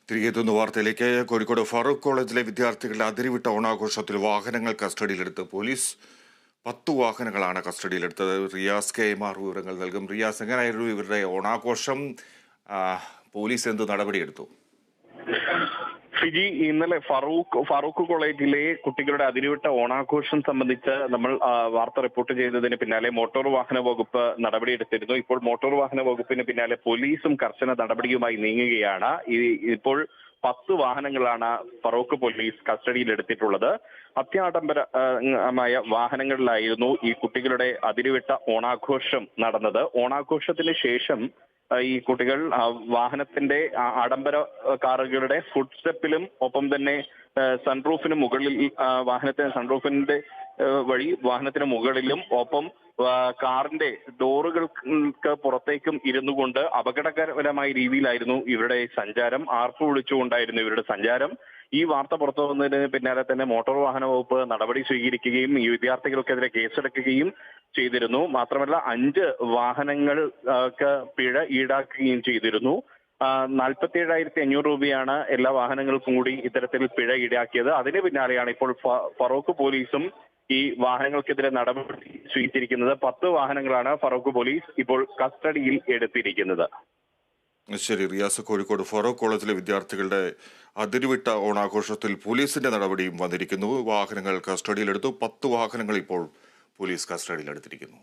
തിരികെ എത്തുന്ന വാർത്തയിലേക്ക്. കോഴിക്കോട് ഫറൂഖ് കോളേജിലെ വിദ്യാർത്ഥികളുടെ അതിരുവിട്ട ഓണാഘോഷത്തിൽ വാഹനങ്ങൾ കസ്റ്റഡിയിലെടുത്ത് പോലീസ്. 10 വാഹനങ്ങളാണ് കസ്റ്റഡിയിലെടുത്തത്. റിയാസ് KM വിവരങ്ങൾ നൽകും. റിയാസ്, എങ്ങനെയായിരുന്നു ഇവരുടെ ഓണാഘോഷം? പോലീസ് എന്ത് നടപടിയെടുത്തു? ഫിജി, ഇന്നലെ ഫറൂഖ് കോളേജിലെ കുട്ടികളുടെ അതിരുവിട്ട ഓണാഘോഷം സംബന്ധിച്ച് നമ്മൾ വാർത്ത റിപ്പോർട്ട് ചെയ്തതിന് പിന്നാലെ മോട്ടോർ വാഹന വകുപ്പ് നടപടിയെടുത്തിരുന്നു. ഇപ്പോൾ മോട്ടോർ വാഹന വകുപ്പിന് പിന്നാലെ പോലീസും കർശന നടപടിയുമായി നീങ്ങുകയാണ്. ഇപ്പോൾ 10 വാഹനങ്ങളാണ് ഫറൂഖ് പോലീസ് കസ്റ്റഡിയിലെടുത്തിട്ടുള്ളത്. അത്യാഡംബരമായ വാഹനങ്ങളിലായിരുന്നു ഈ കുട്ടികളുടെ അതിരുവിട്ട ഓണാഘോഷം നടന്നത്. ഓണാഘോഷത്തിന് ശേഷം ഈ കുട്ടികൾ വാഹനത്തിന്റെ ആഡംബര കാറുകളുടെ ഫുഡ് സ്റ്റെപ്പിലും ഒപ്പം തന്നെ സൺറൂഫിന് മുകളിൽ സൺറൂഫിന്റെ വഴി വാഹനത്തിന് മുകളിലും ഒപ്പം കാറിന്റെ ഡോറുകൾക്ക് പുറത്തേക്കും ഇരുന്നു കൊണ്ട് അപകടകരമായ രീതിയിലായിരുന്നു ഇവരുടെ സഞ്ചാരം. ആർപ്പ് വിളിച്ചുകൊണ്ടായിരുന്നു ഇവരുടെ സഞ്ചാരം. ഈ വാർത്ത പുറത്തു വന്നതിന് പിന്നാലെ തന്നെ മോട്ടോർ വാഹന വകുപ്പ് നടപടി സ്വീകരിക്കുകയും ഈ വിദ്യാർത്ഥികൾക്കെതിരെ കേസെടുക്കുകയും ചെയ്തിരുന്നു. മാത്രമല്ല 5 വാഹനങ്ങൾക്ക് പിഴ ഈടാക്കുകയും ചെയ്തിരുന്നു. 47,500 രൂപയാണ് എല്ലാ വാഹനങ്ങൾക്കും കൂടി ഇത്തരത്തിൽ പിഴ ഈടാക്കിയത്. അതിന് പിന്നാലെയാണ് ഇപ്പോൾ ഫറൂഖ് പോലീസും ഈ വാഹനങ്ങൾക്കെതിരെ നടപടി സ്വീകരിച്ചിരിക്കുന്നത്. 10 വാഹനങ്ങളാണ് ഫറൂഖ് പോലീസ് ഇപ്പോൾ കസ്റ്റഡിയിൽ എടുത്തിരിക്കുന്നത്. ശരി റിയാസ്, കോഴിക്കോട് ഫറൂഖ് കോളേജിലെ വിദ്യാർത്ഥികളുടെ അതിരുവിട്ട ഓണാഘോഷത്തിൽ പോലീസിന്റെ നടപടിയും വന്നിരിക്കുന്നു. വാഹനങ്ങൾ കസ്റ്റഡിയിലെടുത്തു. 10 വാഹനങ്ങൾ ഇപ്പോൾ പോലീസ് കസ്റ്റഡിയിലെടുത്തിരിക്കുന്നു.